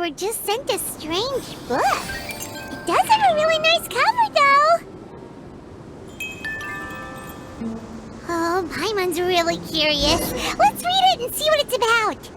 were just sent a strange book. It does have a really nice cover, though. Oh, Paimon's really curious. Let's read it and see what it's about.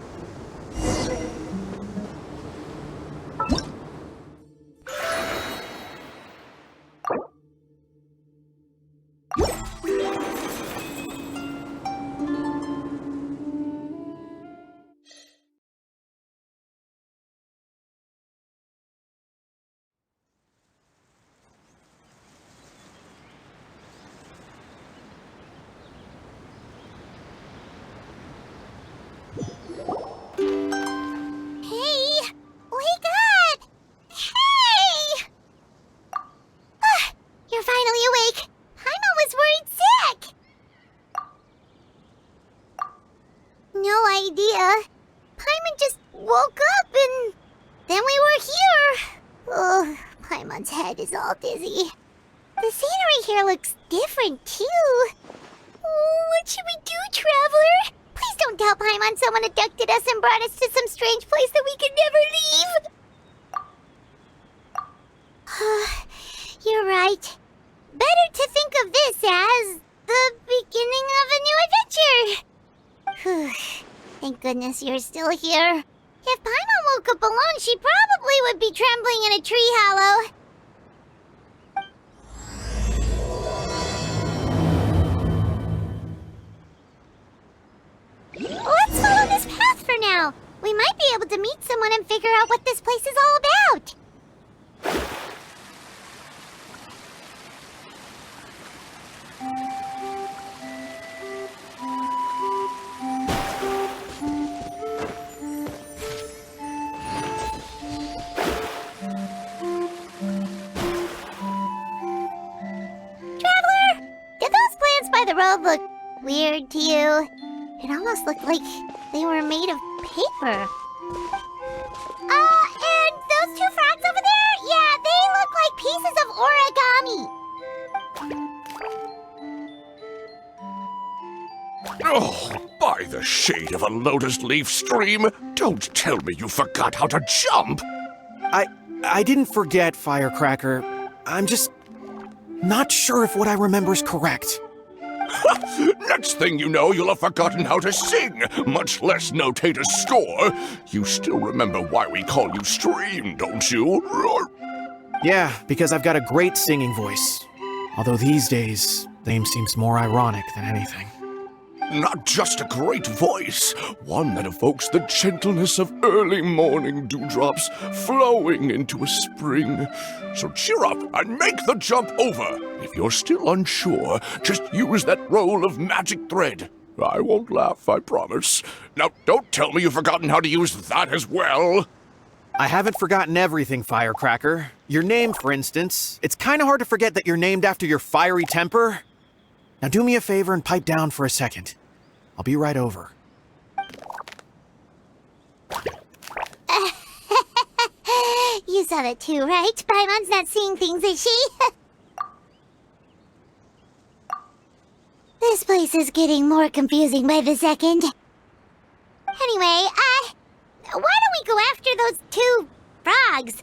Is all dizzy. The scenery here looks different, too. Oh, what should we do, Traveler? Please don't tell Paimon someone abducted us and brought us to some strange place that we could never leave. You're right. Better to think of this as the beginning of a new adventure. Thank goodness you're still here. If Paimon woke up alone, she probably would be trembling in a tree hollow. Let's follow this path for now. We might be able to meet someone and figure out what this place is all about. Traveler, did those plants by the road look weird to you? It almost looked like they were made of paper. And those two frogs over there? Yeah, they look like pieces of origami. Oh, by the shade of a lotus leaf stream, don't tell me you forgot how to jump! I didn't forget, Firecracker. I'm just not sure if what I remember is correct. Next thing you know, you'll have forgotten how to sing, much less notate a score. You still remember why we call you Stream, don't you? Yeah, because I've got a great singing voice. Although these days, the name seems more ironic than anything. Not just a great voice, one that evokes the gentleness of early morning dewdrops flowing into a spring. So cheer up and make the jump over. If you're still unsure, just use that roll of magic thread. I won't laugh, I promise. Now, don't tell me you've forgotten how to use that as well. I haven't forgotten everything, Firecracker. Your name, for instance. It's kind of hard to forget that you're named after your fiery temper. Now do me a favor and pipe down for a second. I'll be right over. You saw that too, right? Paimon's not seeing things, is she? This place is getting more confusing by the second. Anyway, why don't we go after those two frogs?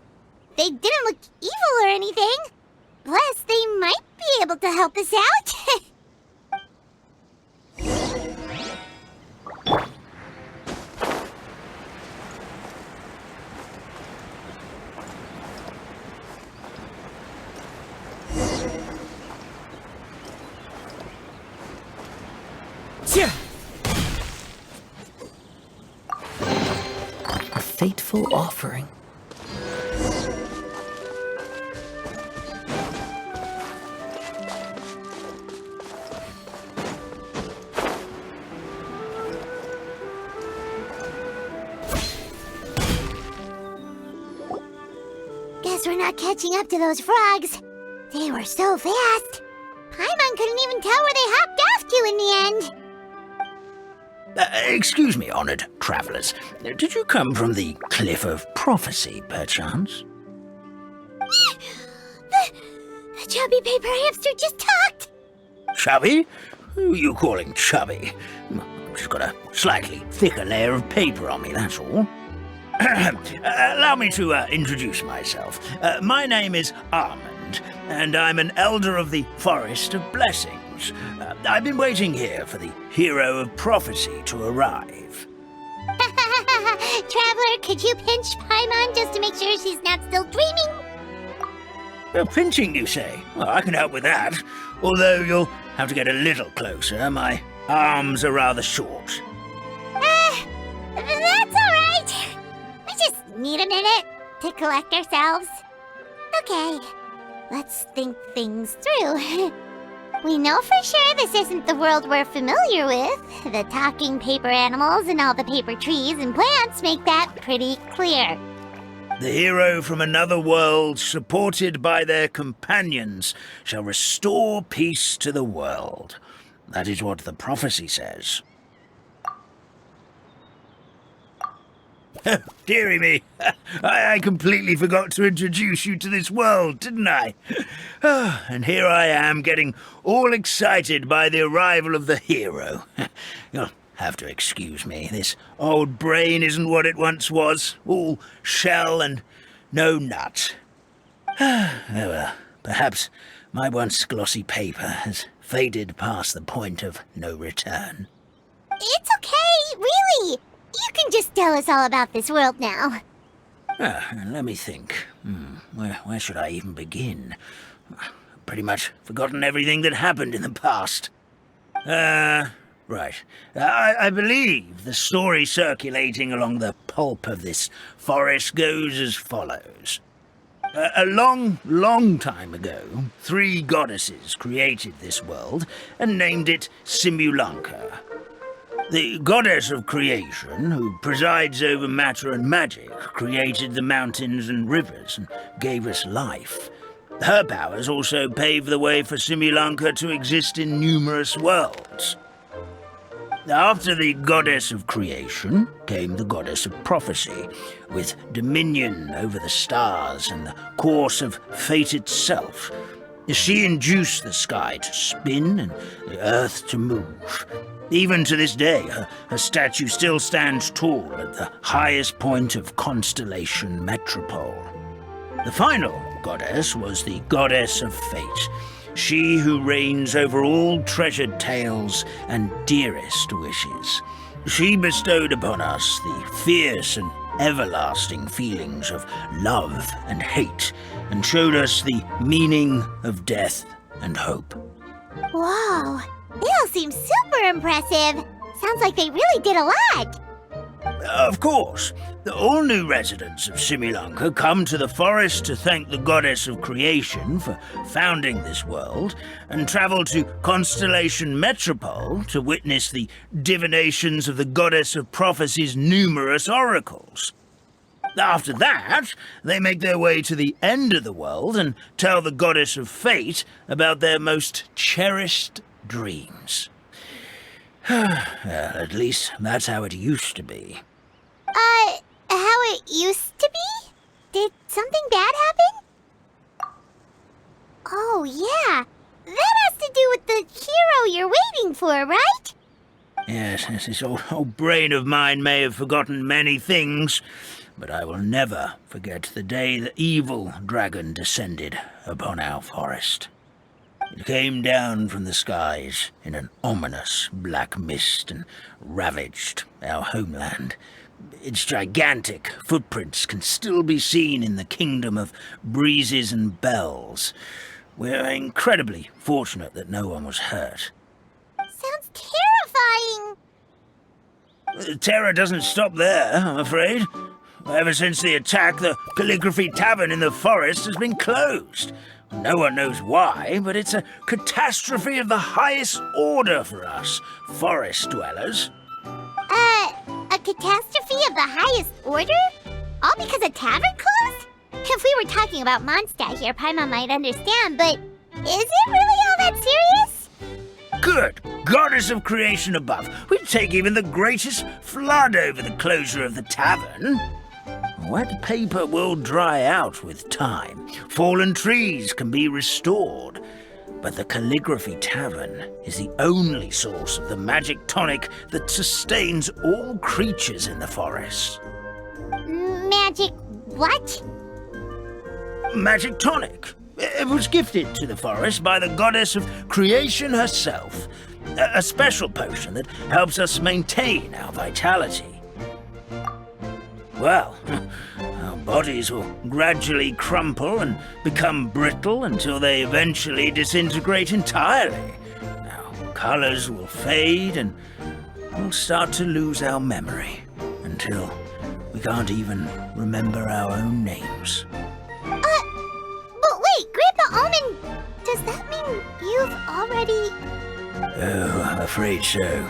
They didn't look evil or anything. Plus, they might be able to help us out. A fateful offering. Guess we're not catching up to those frogs. They were so fast. Paimon couldn't even tell where they hopped off to in the end. Excuse me, honored travelers. Did you come from the Cliff of Prophecy, perchance? The chubby paper hamster just talked. Chubby? Who are you calling chubby? I've just got a slightly thicker layer of paper on me, that's all. Allow me to introduce myself. My name is Armand, and I'm an elder of the Forest of Blessings. I've been waiting here for the hero of prophecy to arrive. Traveler, could you pinch Paimon just to make sure she's not still dreaming? Pinching, you say? Well, I can help with that. Although you'll have to get a little closer. My arms are rather short. That's alright. We just need a minute to collect ourselves. Okay, let's think things through. We know for sure this isn't the world we're familiar with. The talking paper animals and all the paper trees and plants make that pretty clear. The hero from another world, supported by their companions, shall restore peace to the world. That is what the prophecy says. Dearie me, I completely forgot to introduce you to this world, didn't I? And here I am, getting all excited by the arrival of the hero. You'll have to excuse me. This old brain isn't what it once was, all shell and no nut. Oh well, perhaps my once glossy paper has faded past the point of no return. It's okay, really. You can just tell us all about this world now. Let me think. Where should I even begin? Pretty much forgotten everything that happened in the past. Right. I believe the story circulating along the pulp of this forest goes as follows. A long, long time ago, 3 goddesses created this world and named it Simulanka. The goddess of creation, who presides over matter and magic, created the mountains and rivers and gave us life. Her powers also paved the way for Simulanka to exist in numerous worlds. After the goddess of creation came the goddess of prophecy, with dominion over the stars and the course of fate itself. She induced the sky to spin and the earth to move. Even to this day, her statue still stands tall at the highest point of Constellation Metropole. The final goddess was the goddess of fate, she who reigns over all treasured tales and dearest wishes. She bestowed upon us the fierce and everlasting feelings of love and hate, and showed us the meaning of death and hope. Whoa, they all seem super impressive. Sounds like they really did a lot. Of course, all new residents of Simulanka come to the forest to thank the goddess of creation for founding this world, and travel to Constellation Metropole to witness the divinations of the goddess of prophecy's numerous oracles. After that, they make their way to the end of the world and tell the goddess of fate about their most cherished dreams. Well, at least that's how it used to be. How it used to be? Did something bad happen? Oh, yeah. That has to do with the hero you're waiting for, right? Yes, this old brain of mine may have forgotten many things, but I will never forget the day the evil dragon descended upon our forest. It came down from the skies in an ominous black mist and ravaged our homeland. Its gigantic footprints can still be seen in the kingdom of breezes and bells. We're incredibly fortunate that no one was hurt. Sounds terrifying. The terror doesn't stop there, I'm afraid. Ever since the attack, the Calligraphy Tavern in the forest has been closed. No one knows why, but it's a catastrophe of the highest order for us, forest dwellers. A catastrophe of the highest order? All because a tavern closed? If we were talking about Mondstadt here, Paimon might understand, but is it really all that serious? Good goddess of creation above. We'd take even the greatest flood over the closure of the tavern. Wet paper will dry out with time. Fallen trees can be restored. But the Calligraphy Tavern is the only source of the magic tonic that sustains all creatures in the forest. magic what? Magic tonic. It was gifted to the forest by the goddess of creation herself. A special potion that helps us maintain our vitality. Well, our bodies will gradually crumple and become brittle until they eventually disintegrate entirely. Our colors will fade and we'll start to lose our memory until we can't even remember our own names. But wait, Grandpa Almond, does that mean you've already... Oh, I'm afraid so.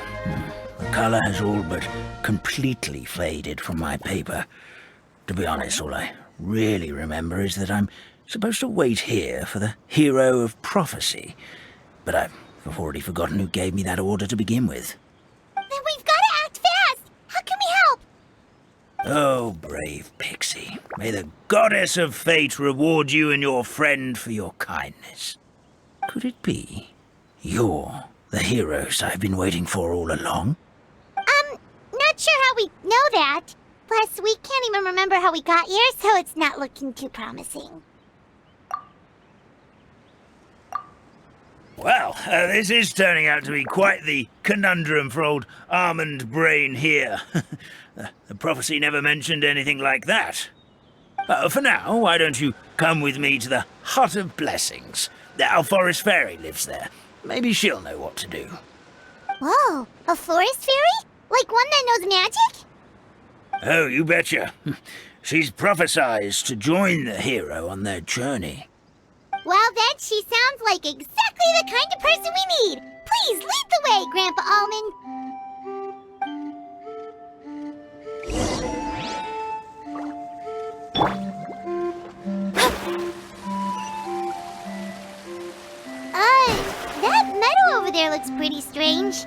The color has all but completely faded from my paper. To be honest, all I really remember is that I'm supposed to wait here for the hero of prophecy. But I've already forgotten who gave me that order to begin with. Then we've got to act fast! How can we help? Oh, brave Pixie. May the goddess of fate reward you and your friend for your kindness. Could it be you're the heroes I've been waiting for all along? Not sure how we know that. Plus, we can't even remember how we got here, so it's not looking too promising. Well, this is turning out to be quite the conundrum for old Almond Brain here. The prophecy never mentioned anything like that. For now, why don't you come with me to the Hut of Blessings? Our forest fairy lives there. Maybe she'll know what to do. Whoa, a forest fairy? Like one that knows magic? Oh, you betcha. She's prophesized to join the hero on their journey. Well, then she sounds like exactly the kind of person we need. Please lead the way, Grandpa Almond. That meadow over there looks pretty strange.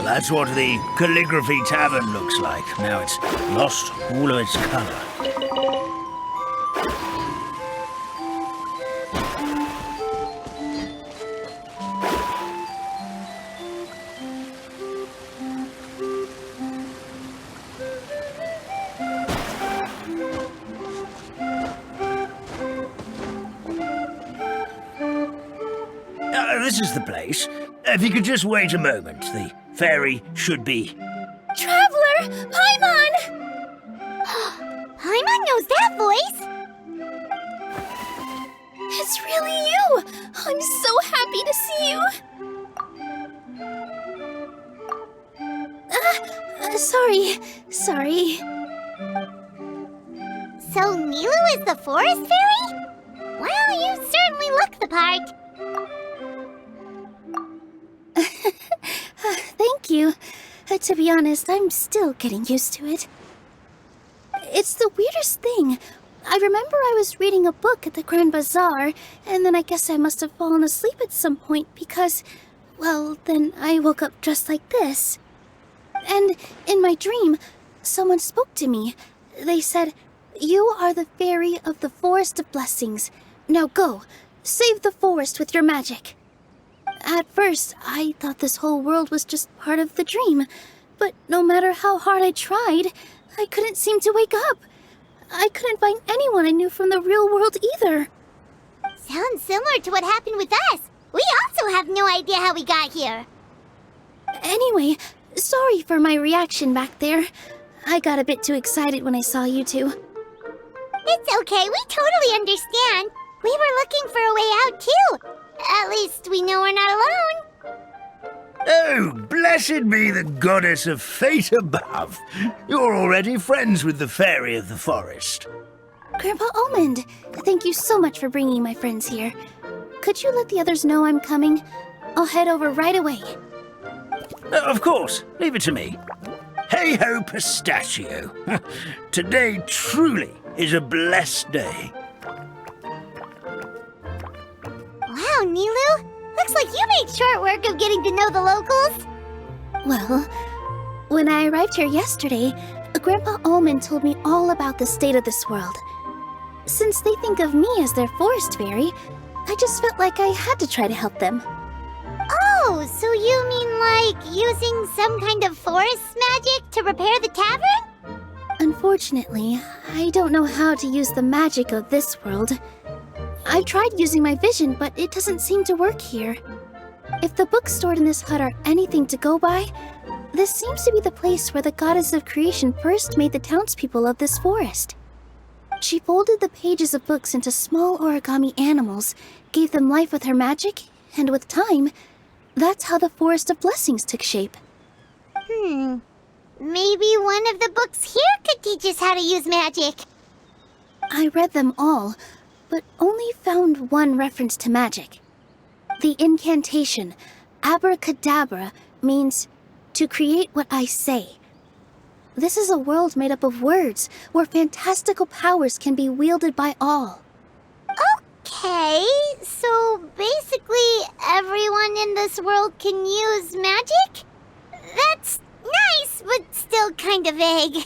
That's what the Calligraphy Tavern looks like. Now it's lost all of its color. This is the place. If you could just wait a moment, the fairy should be... Traveler! Paimon! Paimon knows that voice! It's really you! I'm so happy to see you! Sorry. So Nilu is the forest fairy? Well, you certainly look the part. Thank you. To be honest, I'm still getting used to it. It's the weirdest thing. I remember I was reading a book at the Grand Bazaar, and then I guess I must have fallen asleep at some point because, well, then I woke up just like this. And in my dream, someone spoke to me. They said, "You are the fairy of the Forest of Blessings. Now go, save the forest with your magic." At first, I thought this whole world was just part of the dream, but no matter how hard I tried, I couldn't seem to wake up. I couldn't find anyone I knew from the real world either. Sounds similar to what happened with us. We also have no idea how we got here. Anyway, sorry for my reaction back there. I got a bit too excited when I saw you two. It's okay, we totally understand. We were looking for a way out too. At least we know we're not alone. Oh, blessed be the goddess of fate above. You're already friends with the fairy of the forest. Grandpa Almond, thank you so much for bringing my friends here. Could you let the others know I'm coming? I'll head over right away. Of course, leave it to me. Hey-ho, pistachio. Today truly is a blessed day. Wow, Nilu! Looks like you made short work of getting to know the locals. Well, when I arrived here yesterday, Grandpa Almond told me all about the state of this world. Since they think of me as their forest fairy, I just felt like I had to try to help them. Oh, so you mean like using some kind of forest magic to repair the tavern? Unfortunately, I don't know how to use the magic of this world. I've tried using my vision, but it doesn't seem to work here. If the books stored in this hut are anything to go by, this seems to be the place where the goddess of creation first made the townspeople of this forest. She folded the pages of books into small origami animals, gave them life with her magic, and with time, that's how the Forest of Blessings took shape. Maybe one of the books here could teach us how to use magic. I read them all, but only found one reference to magic. The incantation, abracadabra, means to create what I say. This is a world made up of words, where fantastical powers can be wielded by all. Okay, so basically everyone in this world can use magic? That's nice, but still kind of vague.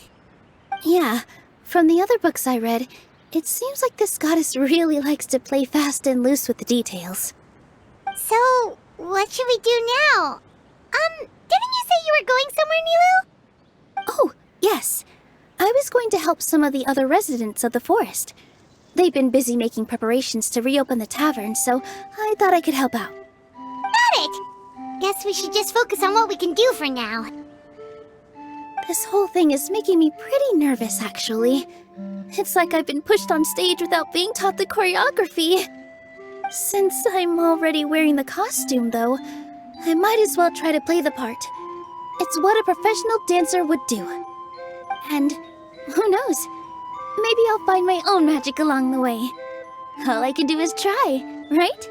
Yeah, from the other books I read, it seems like this goddess really likes to play fast and loose with the details. So, what should we do now? Didn't you say you were going somewhere, Nilu? Oh, yes. I was going to help some of the other residents of the forest. They've been busy making preparations to reopen the tavern, so I thought I could help out. Got it! Guess we should just focus on what we can do for now. This whole thing is making me pretty nervous, actually. It's like I've been pushed on stage without being taught the choreography. Since I'm already wearing the costume, though, I might as well try to play the part. It's what a professional dancer would do. And who knows? Maybe I'll find my own magic along the way. All I can do is try, right?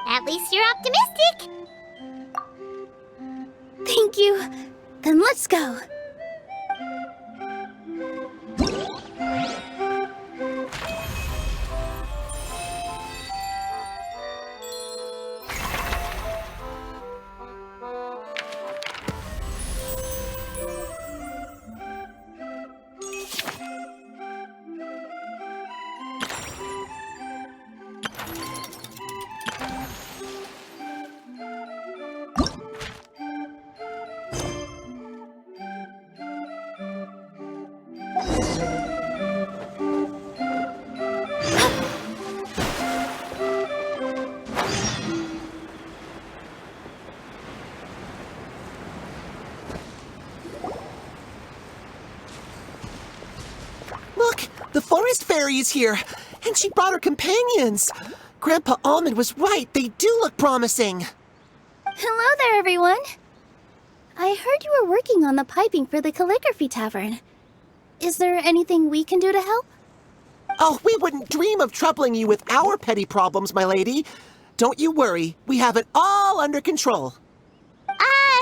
At least you're optimistic. Thank you. Then let's go. Look, the forest fairy is here, and she brought her companions. Grandpa Almond was right, they do look promising. Hello there, everyone. I heard you were working on the piping for the calligraphy tavern. Is there anything we can do to help? Oh, we wouldn't dream of troubling you with our petty problems, my lady. Don't you worry, we have it all under control.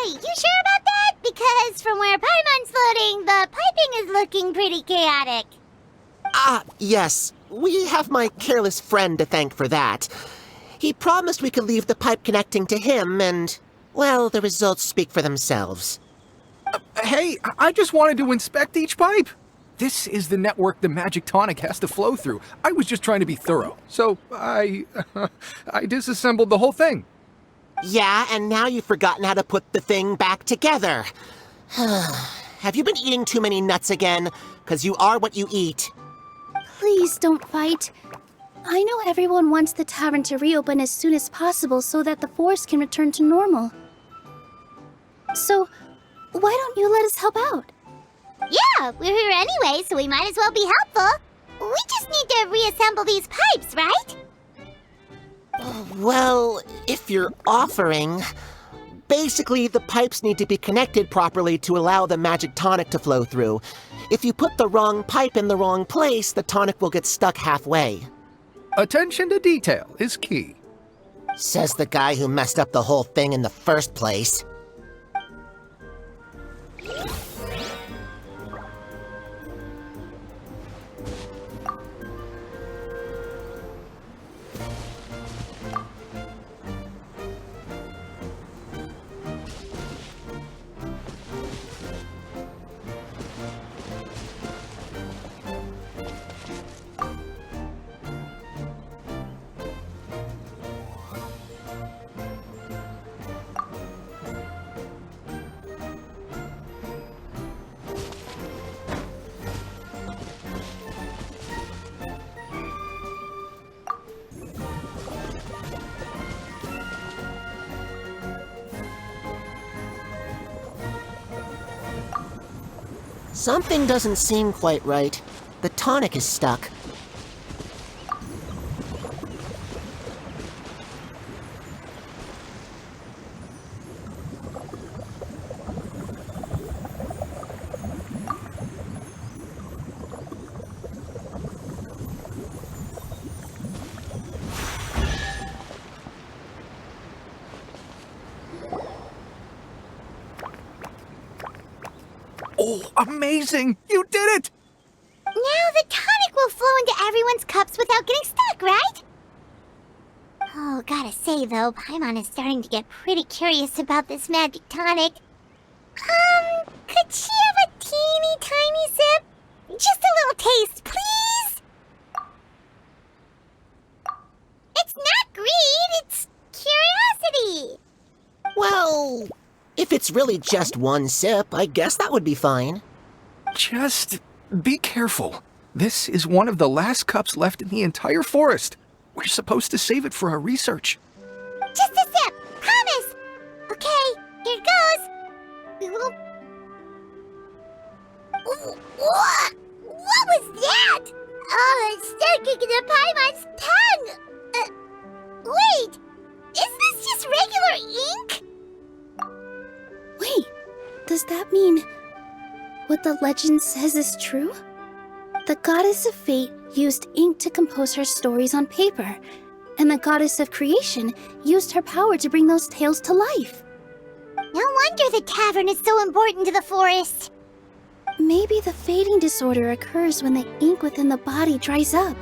You sure about that? Because from where Paimon's floating, the piping is looking pretty chaotic. Ah, yes, we have my careless friend to thank for that. He promised we could leave the pipe connecting to him, and, well, the results speak for themselves. Hey, I just wanted to inspect each pipe. This is the network the magic tonic has to flow through. I was just trying to be thorough, so I disassembled the whole thing. Yeah, and now you've forgotten how to put the thing back together. Have you been eating too many nuts again? 'Cause you are what you eat. Please don't fight. I know everyone wants the tavern to reopen as soon as possible so that the forest can return to normal. So, why don't you let us help out? Yeah, we're here anyway, so we might as well be helpful. We just need to reassemble these pipes, right? Well, if you're offering... Basically, the pipes need to be connected properly to allow the magic tonic to flow through. If you put the wrong pipe in the wrong place, the tonic will get stuck halfway. Attention to detail is key. Says the guy who messed up the whole thing in the first place. Something doesn't seem quite right. The tonic is stuck. Oh, amazing! You did it! Now the tonic will flow into everyone's cups without getting stuck, right? Oh, gotta say though, Paimon is starting to get pretty curious about this magic tonic. Could she have a teeny tiny sip? Just a little taste, please? It's not greed, it's curiosity. Well, if it's really just one sip, I guess that would be fine. Just be careful. This is one of the last cups left in the entire forest. We're supposed to save it for our research. Just a sip, promise. Okay, here goes. What was that? Oh, it's sticking to Paimon's tongue. Wait, is this just regular ink? Wait, does that mean what the legend says is true? The goddess of fate used ink to compose her stories on paper, and the goddess of creation used her power to bring those tales to life. No wonder the tavern is so important to the forest. Maybe the fading disorder occurs when the ink within the body dries up.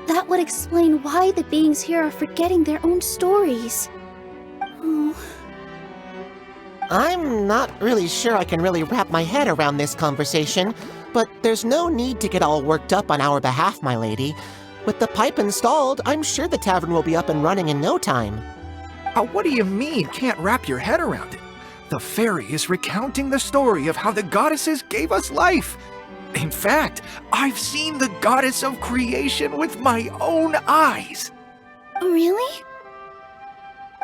That would explain why the beings here are forgetting their own stories. Oh. I'm not really sure I can really wrap my head around this conversation, but there's no need to get all worked up on our behalf, my lady. With the pipe installed, I'm sure the tavern will be up and running in no time. What do you mean, can't wrap your head around it? The fairy is recounting the story of how the goddesses gave us life. In fact, I've seen the goddess of creation with my own eyes. Really?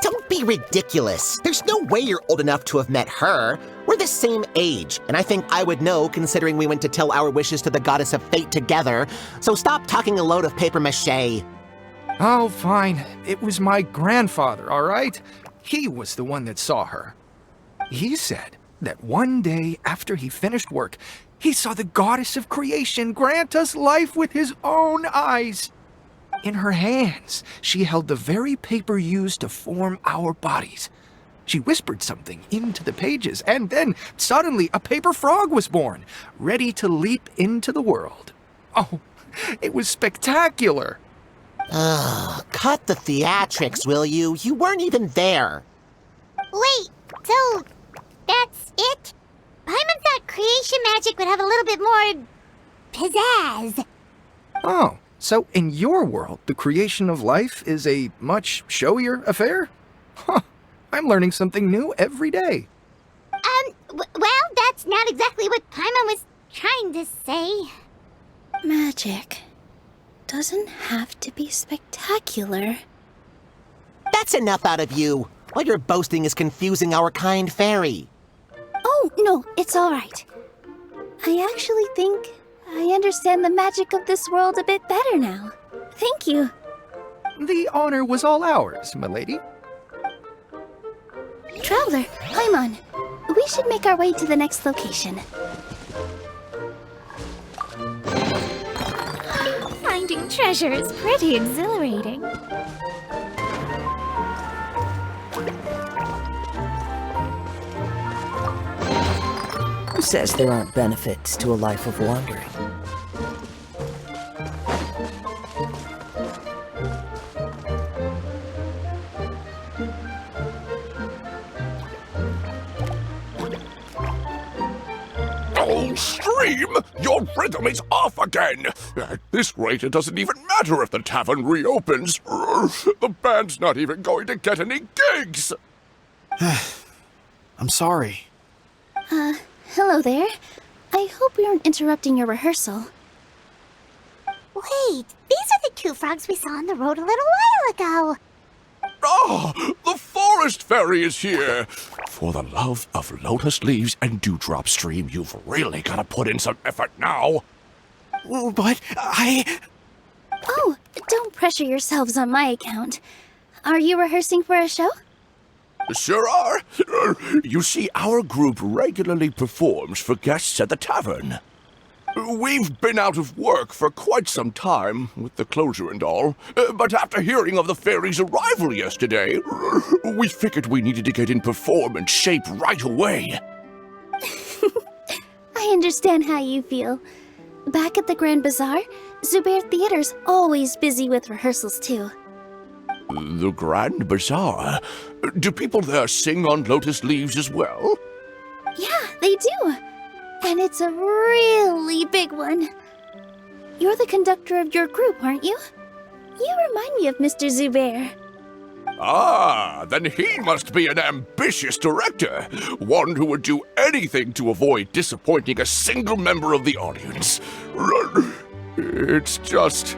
Don't be ridiculous. There's no way you're old enough to have met her. We're the same age, and I think I would know considering we went to tell our wishes to the goddess of fate together. So stop talking a load of papier-mâché. Oh, fine. It was my grandfather, all right? He was the one that saw her. He said that one day after he finished work, he saw the goddess of creation grant us life with his own eyes. In her hands, she held the very paper used to form our bodies. She whispered something into the pages, and then suddenly a paper frog was born, ready to leap into the world. Oh, it was spectacular. Cut the theatrics, will you? You weren't even there. Wait, so that's it? Paimon thought creation magic would have a little bit more pizzazz. Oh, so in your world, the creation of life is a much showier affair? Huh, I'm learning something new every day. Well, that's not exactly what Paimon was trying to say. Magic doesn't have to be spectacular. That's enough out of you. All your boasting is confusing our kind fairy. Oh, no, it's all right. I actually think I understand the magic of this world a bit better now. Thank you. The honor was all ours, milady. Traveler, Paimon, we should make our way to the next location. Finding treasure is pretty exhilarating. Who says there aren't benefits to a life of wandering? Oh, Stream! Your rhythm is off again! At this rate, it doesn't even matter if the tavern reopens. The band's not even going to get any gigs! I'm sorry. Hello there. I hope we aren't interrupting your rehearsal. Wait, these are the two frogs we saw on the road a little while ago. Ah, the forest fairy is here! For the love of lotus leaves and dewdrop stream, you've really got to put in some effort now. But Oh, don't pressure yourselves on my account. Are you rehearsing for a show? Sure are. You see, our group regularly performs for guests at the tavern. We've been out of work for quite some time, with the closure and all, but after hearing of the fairy's arrival yesterday, we figured we needed to get in performance shape right away. I understand how you feel. Back at the Grand Bazaar, Zubair Theater's always busy with rehearsals too. The Grand Bazaar? Do people there sing on lotus leaves as well? Yeah, they do. And it's a really big one. You're the conductor of your group, aren't you? You remind me of Mr. Zubair. Ah, then he must be an ambitious director. One who would do anything to avoid disappointing a single member of the audience. It's just...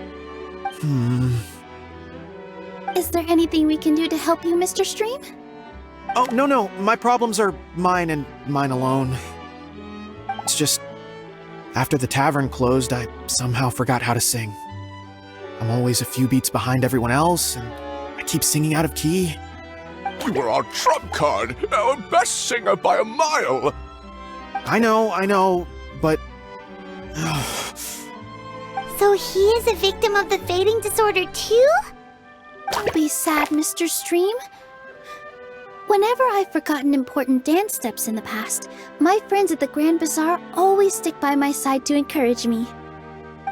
Is there anything we can do to help you, Mr. Stream? Oh, no. My problems are mine and mine alone. It's just, after the tavern closed, I somehow forgot how to sing. I'm always a few beats behind everyone else, and I keep singing out of key. You were our trump card, our best singer by a mile. I know, but... So he is a victim of the fading disorder too? Don't be sad, Mr. Stream. Whenever I've forgotten important dance steps in the past, my friends at the Grand Bazaar always stick by my side to encourage me.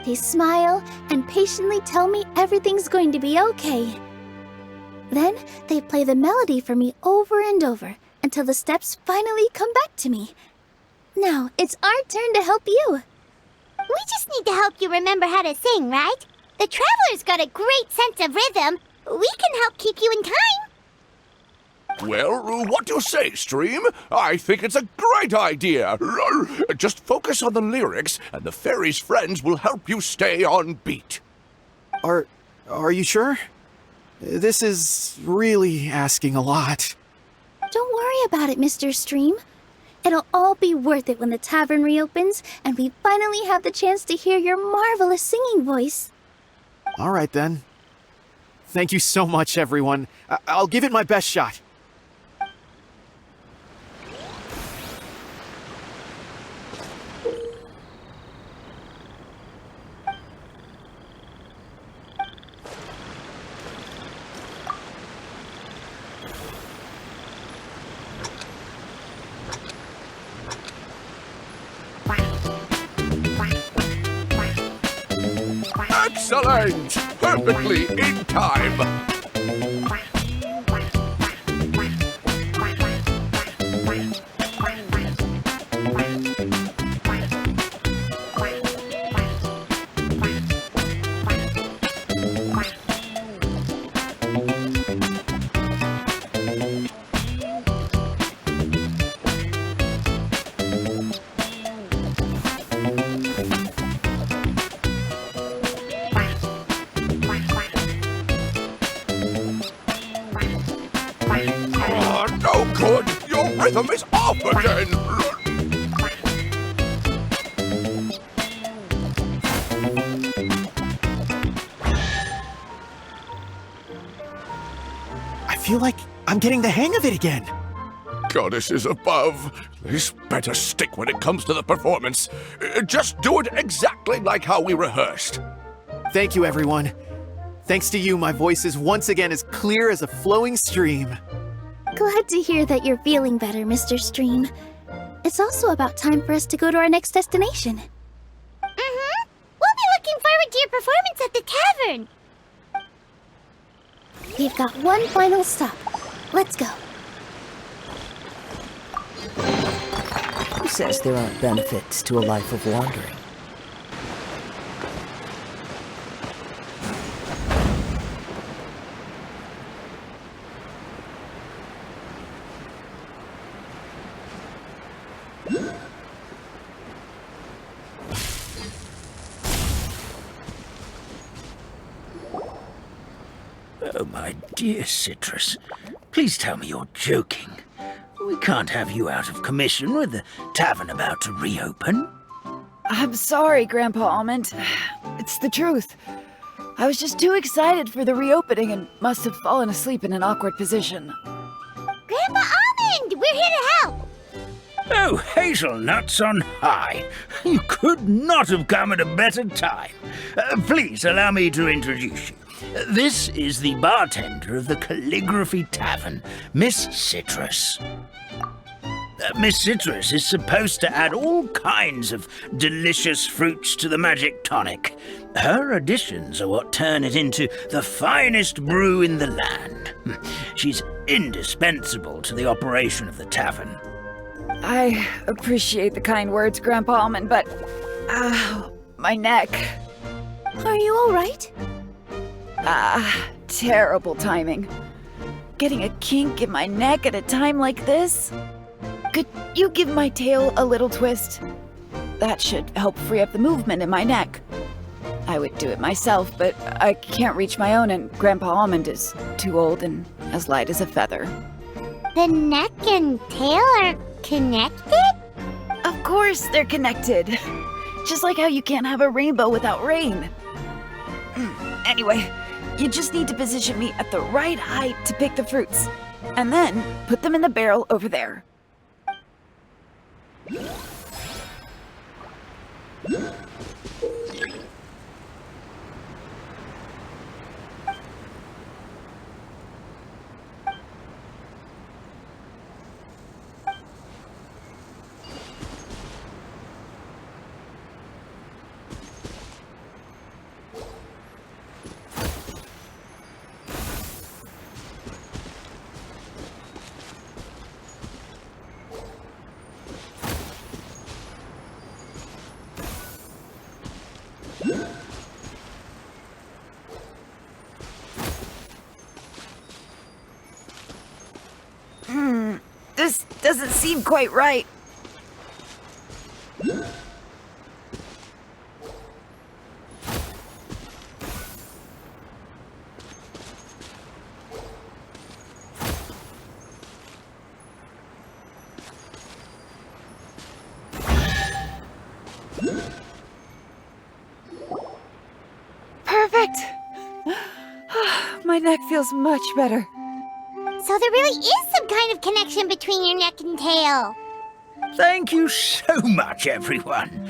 They smile and patiently tell me everything's going to be okay. Then they play the melody for me over and over until the steps finally come back to me. Now it's our turn to help you. We just need to help you remember how to sing, right? The Traveler's got a great sense of rhythm. We can help keep you in time. Well, what do you say, Stream? I think it's a great idea. Just focus on the lyrics, and the fairy's friends will help you stay on beat. Are you sure? This is really asking a lot. Don't worry about it, Mr. Stream. It'll all be worth it when the tavern reopens and we finally have the chance to hear your marvelous singing voice. All right, then. Thank you so much, everyone. I'll give it my best shot. Excellent! Perfectly in time! No good! Your rhythm is off again! I feel like I'm getting the hang of it again. Goddesses above, this better stick when it comes to the performance. Just do it exactly like how we rehearsed. Thank you, everyone. Thanks to you, my voice is once again as clear as a flowing stream. Glad to hear that you're feeling better, Mr. Stream. It's also about time for us to go to our next destination. Mm-hmm. We'll be looking forward to your performance at the tavern. We've got one final stop. Let's go. Who says there aren't benefits to a life of wandering? my dear Citrus, please tell me you're joking. We can't have you out of commission with the tavern about to reopen. I'm sorry, Grandpa Almond. It's the truth. I was just too excited for the reopening and must have fallen asleep in an awkward position. Grandpa Almond, we're here to help. Oh, hazelnuts on high. You could not have come at a better time. Please allow me to introduce you. This is the bartender of the Calligraphy Tavern, Miss Citrus. Miss Citrus is supposed to add all kinds of delicious fruits to the magic tonic. Her additions are what turn it into the finest brew in the land. She's indispensable to the operation of the tavern. I appreciate the kind words, Grandpa Almond, but... my neck. Are you alright? Terrible timing. Getting a kink in my neck at a time like this? Could you give my tail a little twist? That should help free up the movement in my neck. I would do it myself, but I can't reach my own, and Grandpa Almond is too old and as light as a feather. The neck and tail are connected? Of course they're connected. Just like how you can't have a rainbow without rain. Anyway, you just need to position me at the right height to pick the fruits, and then put them in the barrel over there. This doesn't seem quite right. Perfect! My neck feels much better. So there really is some kind of connection between your neck and tail. Thank you so much, everyone.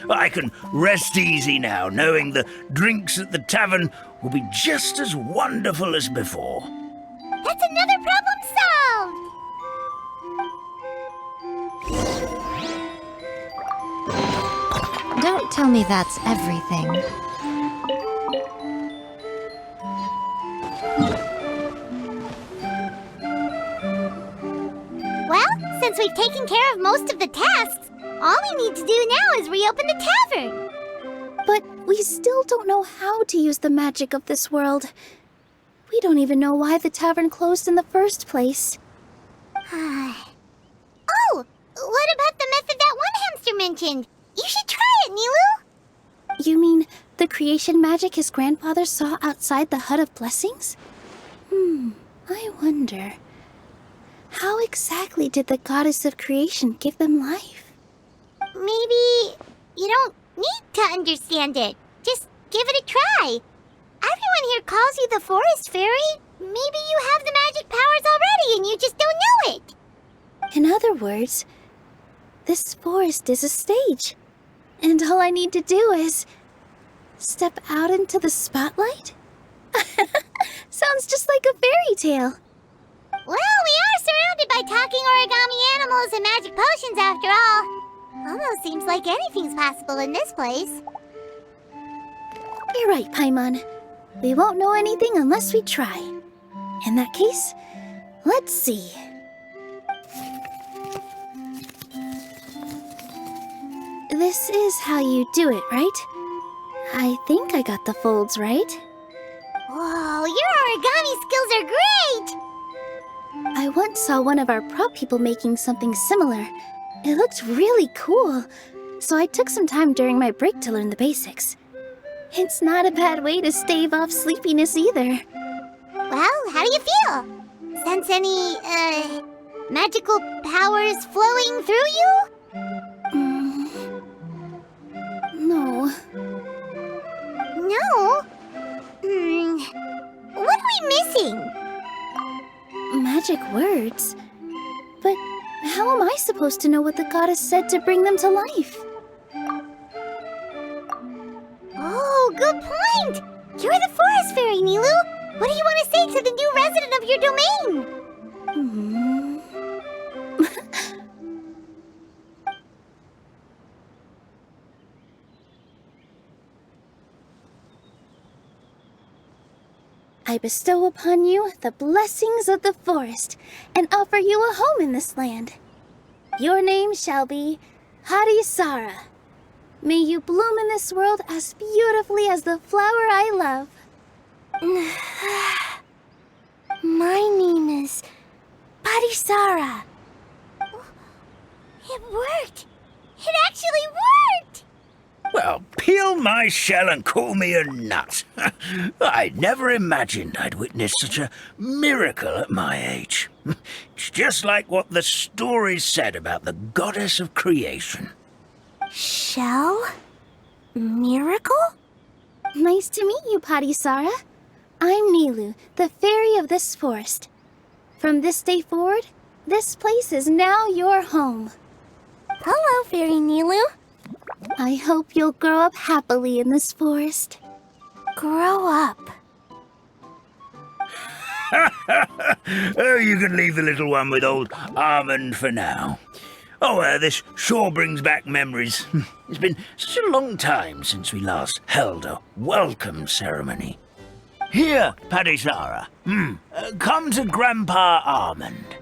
I can rest easy now, knowing the drinks at the tavern will be just as wonderful as before. That's another problem solved! Don't tell me that's everything. Well, since we've taken care of most of the tasks, all we need to do now is reopen the tavern. But we still don't know how to use the magic of this world. We don't even know why the tavern closed in the first place. Oh, what about the method that one hamster mentioned? You should try it, Nilu. You mean the creation magic his grandfather saw outside the Hut of Blessings? I wonder. How exactly did the goddess of creation give them life? Maybe you don't need to understand it. Just give it a try. Everyone here calls you the Forest Fairy. Maybe you have the magic powers already and you just don't know it. In other words, this forest is a stage. And all I need to do is step out into the spotlight? Sounds just like a fairy tale. Well, we are surrounded by talking origami animals and magic potions after all. Almost seems like anything's possible in this place. You're right, Paimon. We won't know anything unless we try. In that case, let's see. This is how you do it, right? I think I got the folds right. Whoa, your origami skills are great! I once saw one of our prop people making something similar. It looked really cool, so I took some time during my break to learn the basics. It's not a bad way to stave off sleepiness either. Well, Well, how do you feel? Sense any, magical powers flowing through you? No. No? What are we missing? Magic words? But how am I supposed to know what the goddess said to bring them to life? Oh, good point! You're the forest fairy, Nilu! What do you want to say to the new resident of your domain? I bestow upon you the blessings of the forest and offer you a home in this land. Your name shall be Harisara. May you bloom in this world as beautifully as the flower I love. My name is Parisara. It worked! It actually worked! Well, peel my shell and call me a nut. I never imagined I'd witness such a miracle at my age. It's just like what the stories said about the goddess of creation. Shell? Miracle? Nice to meet you, Parisara. I'm Nilu, the fairy of this forest. From this day forward, this place is now your home. Hello, Fairy Nilu. I hope you'll grow up happily in this forest. Grow up. Oh, you can leave the little one with old Almond for now. Oh, this sure brings back memories. It's been such a long time since we last held a welcome ceremony. Here, Parisara. Come to Grandpa Almond.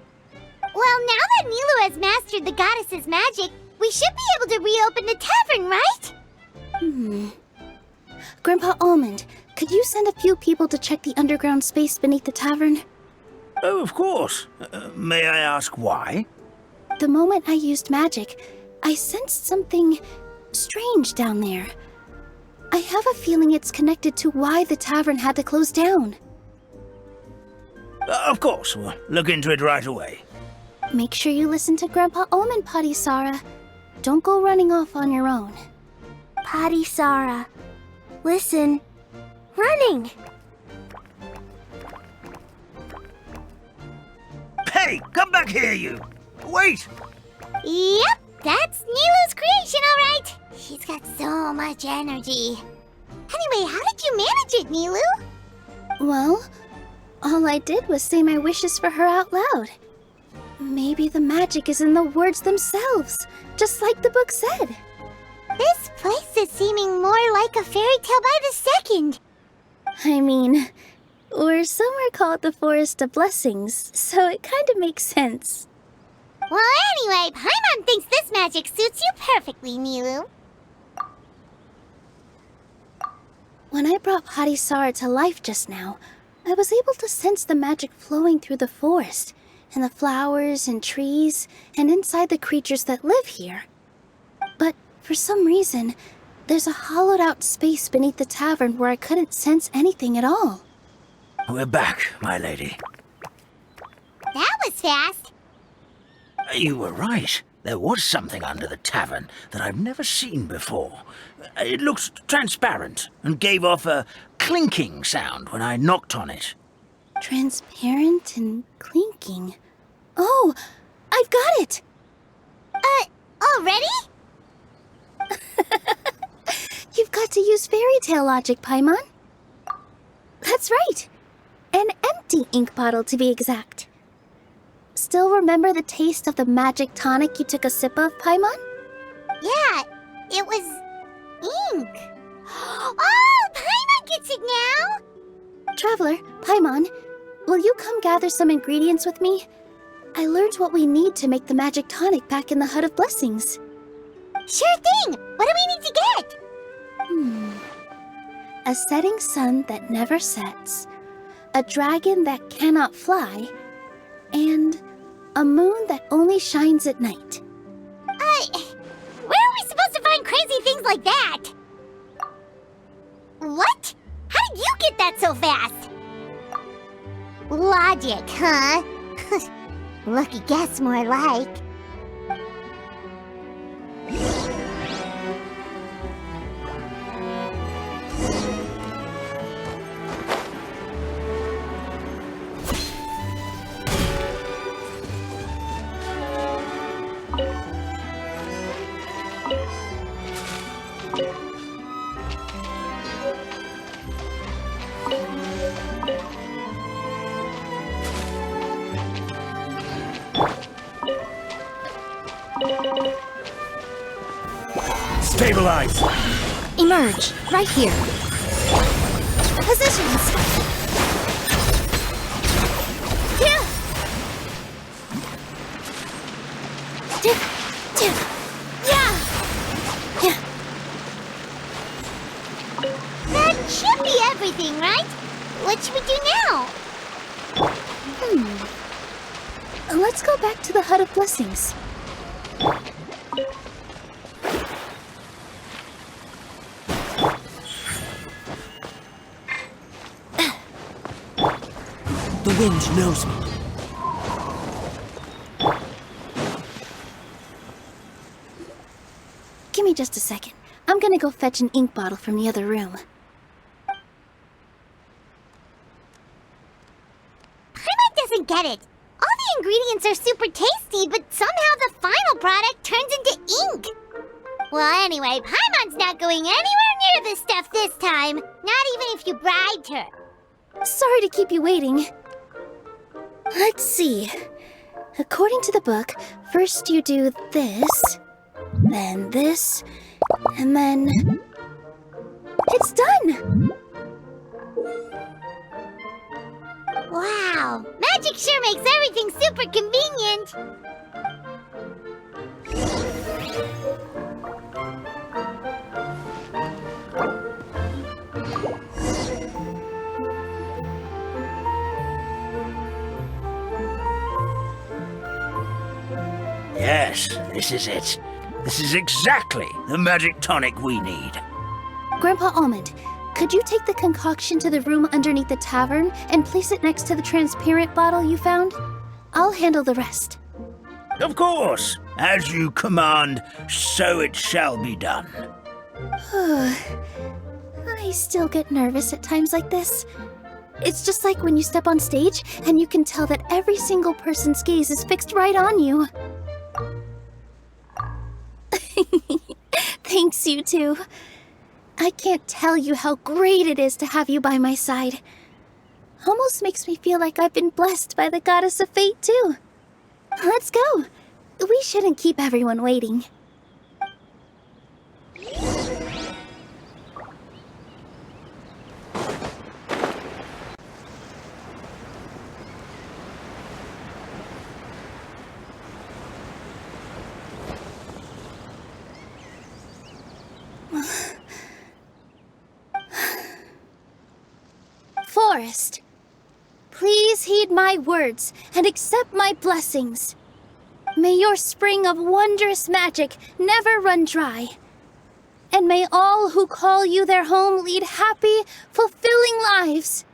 Well, now that Nilu has mastered the goddess's magic, we should be able to reopen the tavern, right? Grandpa Almond, could you send a few people to check the underground space beneath the tavern? Oh, of course. May I ask why? The moment I used magic, I sensed something strange down there. I have a feeling it's connected to why the tavern had to close down. Of course, we'll look into it right away. Make sure you listen to Grandpa Almond, Parisara. Don't go running off on your own. Parisara. Listen. Running! Hey, come back here, you! Wait! Yep, that's Nilu's creation, all right. She's got so much energy. Anyway, how did you manage it, Nilu? Well, all I did was say my wishes for her out loud. Maybe the magic is in the words themselves, just like the book said. This place is seeming more like a fairy tale by the second. I mean, we're somewhere called the Forest of Blessings, so it kind of makes sense. Well, anyway, Paimon thinks this magic suits you perfectly, Nilu. When I brought Harisara to life just now, I was able to sense the magic flowing through the forest, and the flowers and trees, and inside the creatures that live here. But for some reason, there's a hollowed-out space beneath the tavern where I couldn't sense anything at all. We're back, my lady. That was fast. You were right. There was something under the tavern that I've never seen before. It looked transparent and gave off a clinking sound when I knocked on it. Transparent and clinking. Oh, I've got it! Already? You've got to use fairy tale logic, Paimon. That's right. An empty ink bottle, to be exact. Still remember the taste of the magic tonic you took a sip of, Paimon? Yeah, it was ink. Oh, Paimon gets it now! Traveler, Paimon, will you come gather some ingredients with me? I learned what we need to make the magic tonic back in the Hut of Blessings. Sure thing! What do we need to get? A setting sun that never sets, a dragon that cannot fly, and a moon that only shines at night. Where are we supposed to find crazy things like that? What? How did you get that so fast? Logic, huh? Lucky guess, more like. Stabilize! Emerge, right here. Positions! Yeah! Yeah! Yeah! That should be everything, right? What should we do now? Let's go back to the Hut of Blessings. The wind knows me. Give me just a second. I'm gonna go fetch an ink bottle from the other room. Paimon doesn't get it. All the ingredients are super tasty, but somehow the final product turns into ink. Well, anyway, Paimon's not going anywhere near this stuff this time. Not even if you bribed her. Sorry to keep you waiting. Let's see. According to the book, first you do this, then this, and then... It's done! Wow, magic sure makes everything super convenient. Yes, this is it. This is exactly the magic tonic we need. Grandpa Almond, could you take the concoction to the room underneath the tavern and place it next to the transparent bottle you found? I'll handle the rest. Of course. As you command, so it shall be done. I still get nervous at times like this. It's just like when you step on stage and you can tell that every single person's gaze is fixed right on you. Thanks, you two. I can't tell you how great it is to have you by my side. Almost makes me feel like I've been blessed by the goddess of fate, too. Let's go. We shouldn't keep everyone waiting. Forest, please heed my words and accept my blessings. May your spring of wondrous magic never run dry. And may all who call you their home lead happy, fulfilling lives.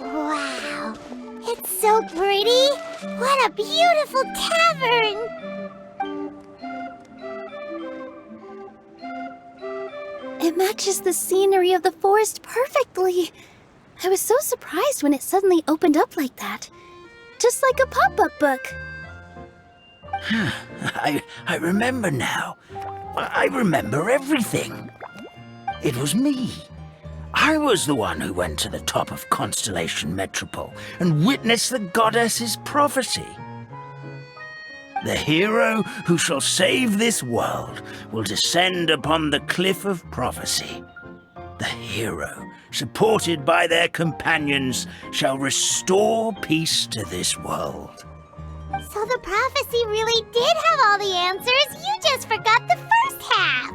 Wow, it's so pretty. What a beautiful tavern. It matches the scenery of the forest perfectly. I was so surprised when it suddenly opened up like that. Just like a pop-up book. I remember now. I remember everything. It was me. I was the one who went to the top of Constellation Metropole and witnessed the goddess's prophecy. The hero who shall save this world will descend upon the cliff of prophecy. The hero, supported by their companions, shall restore peace to this world. So the prophecy really did have all the answers. You just forgot the first half.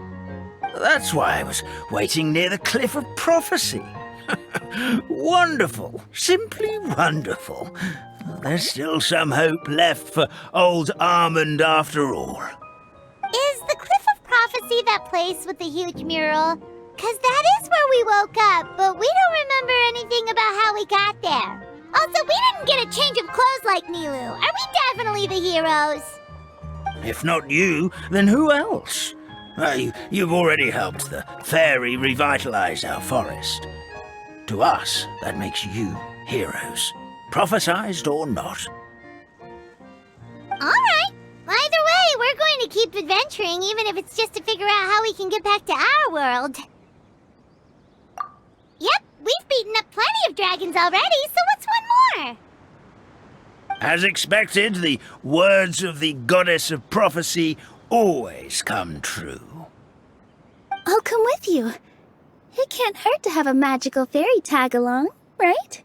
That's why I was waiting near the cliff of prophecy. Wonderful. Simply wonderful. There's still some hope left for old Armand after all. Is the Cliff of Prophecy that place with the huge mural? 'Cause that is where we woke up, but we don't remember anything about how we got there. Also, we didn't get a change of clothes like Nilu. Are we definitely the heroes? If not you, then who else? You've already helped the fairy revitalize our forest. To us, that makes you heroes, prophesized or not. Alright. Either way, we're going to keep adventuring, even if it's just to figure out how we can get back to our world. Yep, we've beaten up plenty of dragons already, so what's one more? As expected, the words of the goddess of prophecy always come true. I'll come with you. It can't hurt to have a magical fairy tag along, right?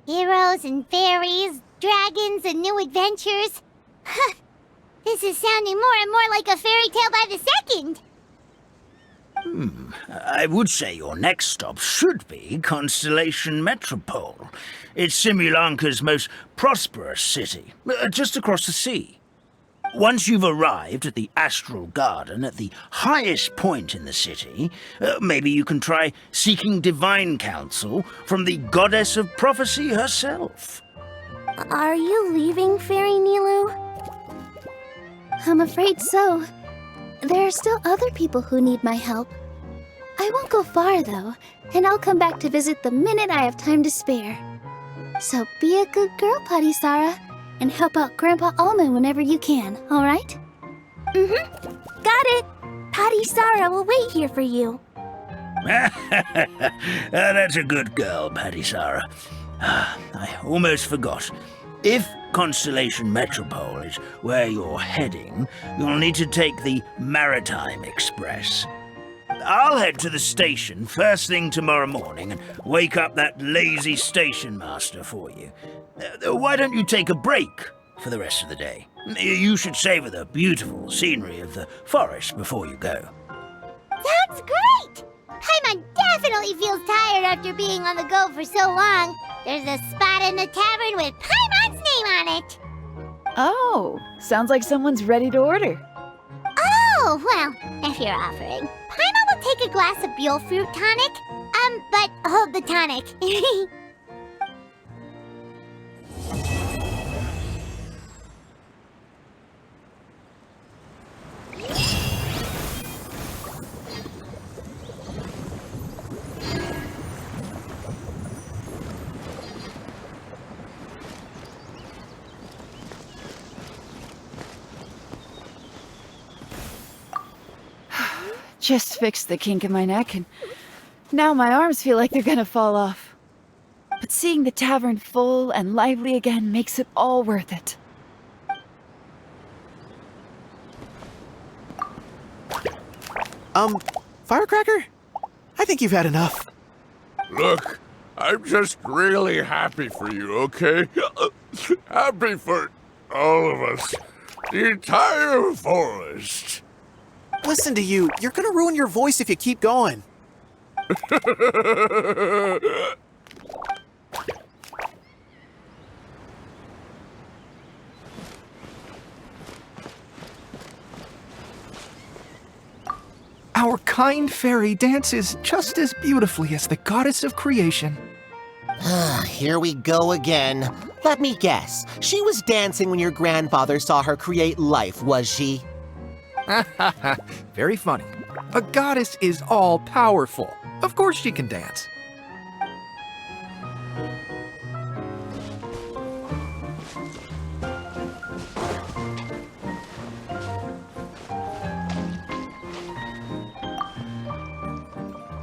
Heroes and fairies, dragons and new adventures. This is sounding more and more like a fairy tale by the second. I would say your next stop should be Constellation Metropole. It's Simulanka's most prosperous city, just across the sea. Once you've arrived at the Astral Garden at the highest point in the city, maybe you can try seeking divine counsel from the goddess of prophecy herself. Are you leaving, Fairy Nilu? I'm afraid so. There are still other people who need my help. I won't go far, though, and I'll come back to visit the minute I have time to spare. So be a good girl, Patisara, and help out Grandpa Almond whenever you can, all right? Got it! Patisara will wait here for you. That's a good girl, Patisara. I almost forgot. If Constellation Metropole is where you're heading, you'll need to take the Maritime Express. I'll head to the station first thing tomorrow morning and wake up that lazy station master for you. Why don't you take a break for the rest of the day? You should savor the beautiful scenery of the forest before you go. That's great! Paimon definitely feels tired after being on the go for so long. There's a spot in the tavern with Paimon's name on it. Oh, sounds like someone's ready to order. Oh, well, if you're offering. Paimon will take a glass of Buell fruit tonic. But hold the tonic. Just fixed the kink in my neck, and now my arms feel like they're gonna fall off. But seeing the tavern full and lively again makes it all worth it. Firecracker? I think you've had enough. Look, I'm just really happy for you, okay? Happy for all of us. The entire forest. Listen to you. You're gonna ruin your voice if you keep going. Our kind fairy dances just as beautifully as the goddess of creation. Here we go again. Let me guess. She was dancing when your grandfather saw her create life, was she? Very funny. A goddess is all-powerful. Of course she can dance.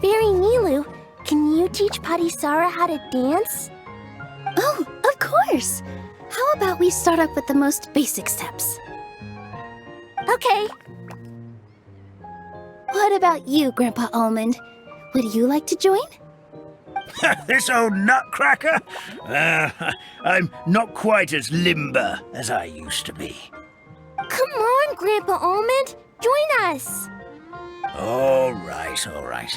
Fairy Nilu, can you teach Patisara how to dance? Oh, of course! How about we start off with the most basic steps? Okay. What about you, Grandpa Almond? Would you like to join? This old nutcracker? I'm not quite as limber as I used to be. Come on, Grandpa Almond. Join us. All right, all right.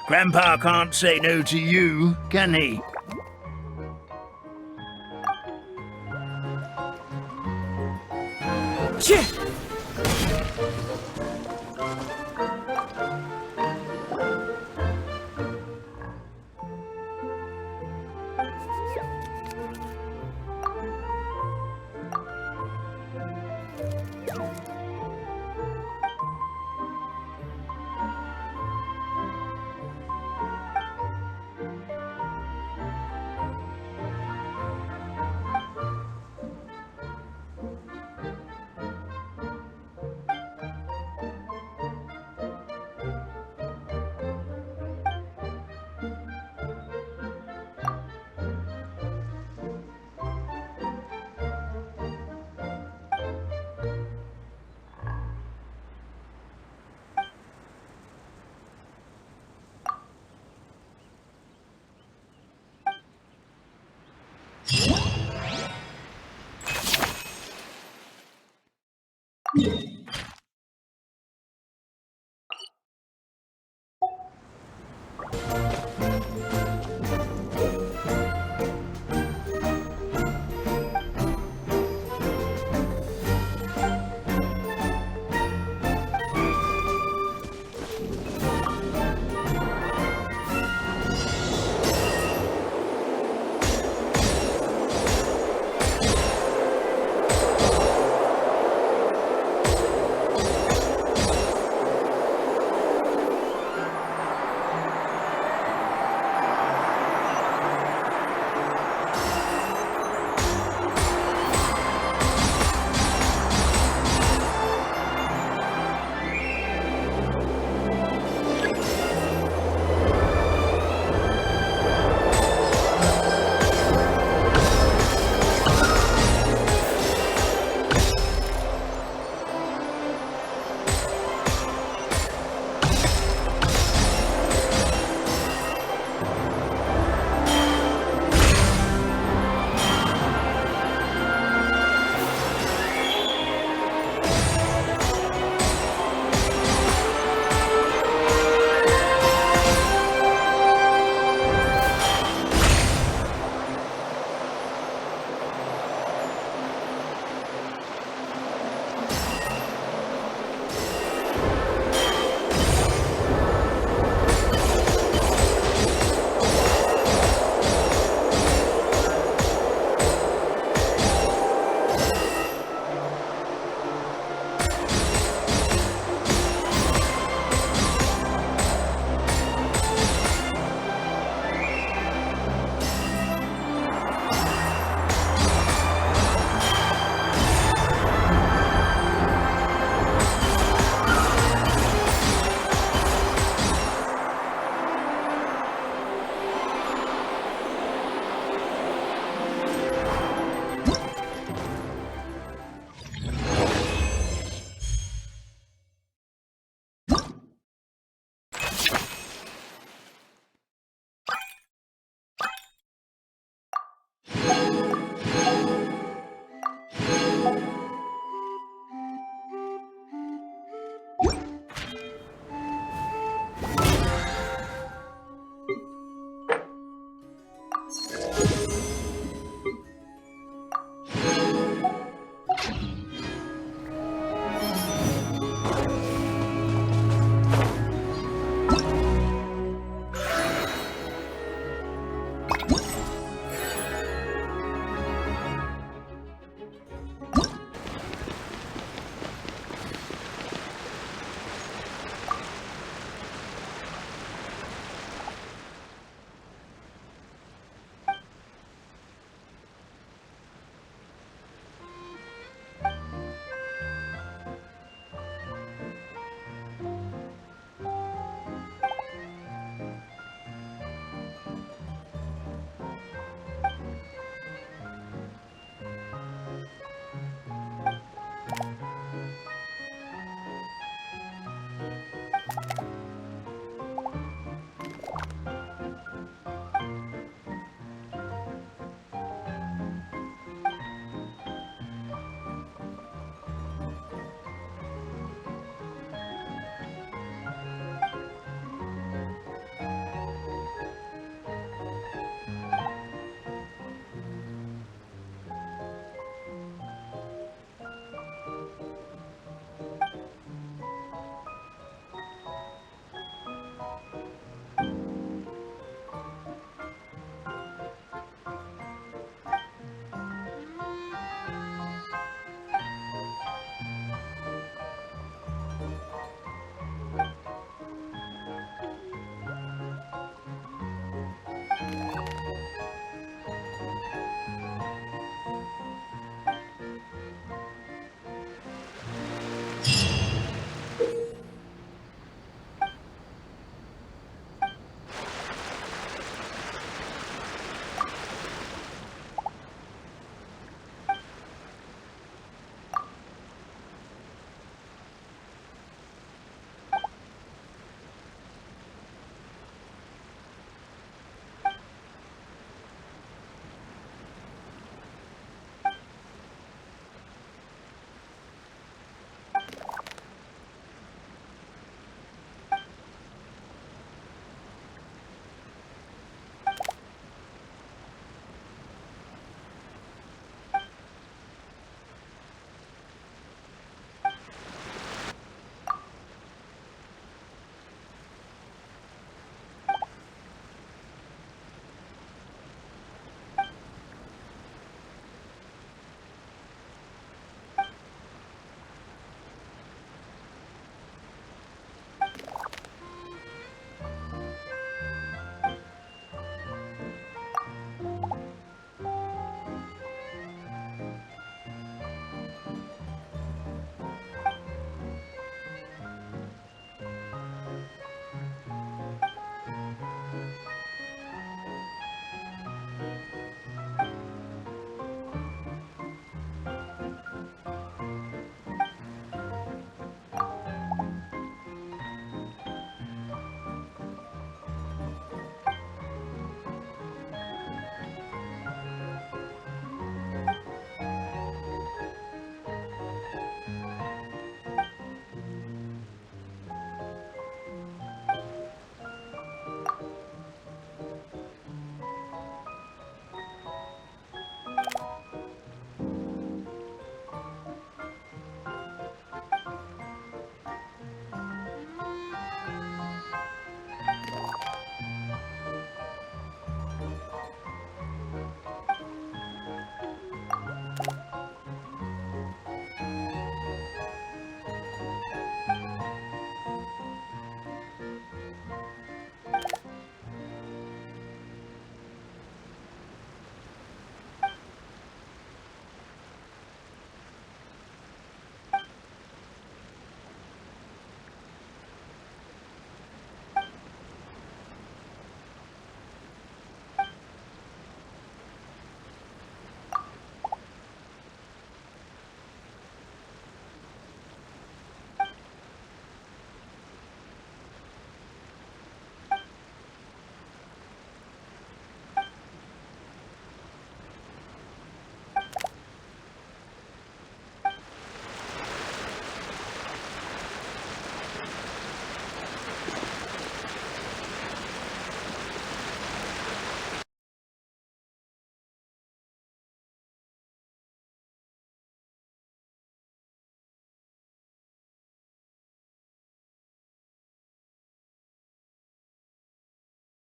Grandpa can't say no to you, can he?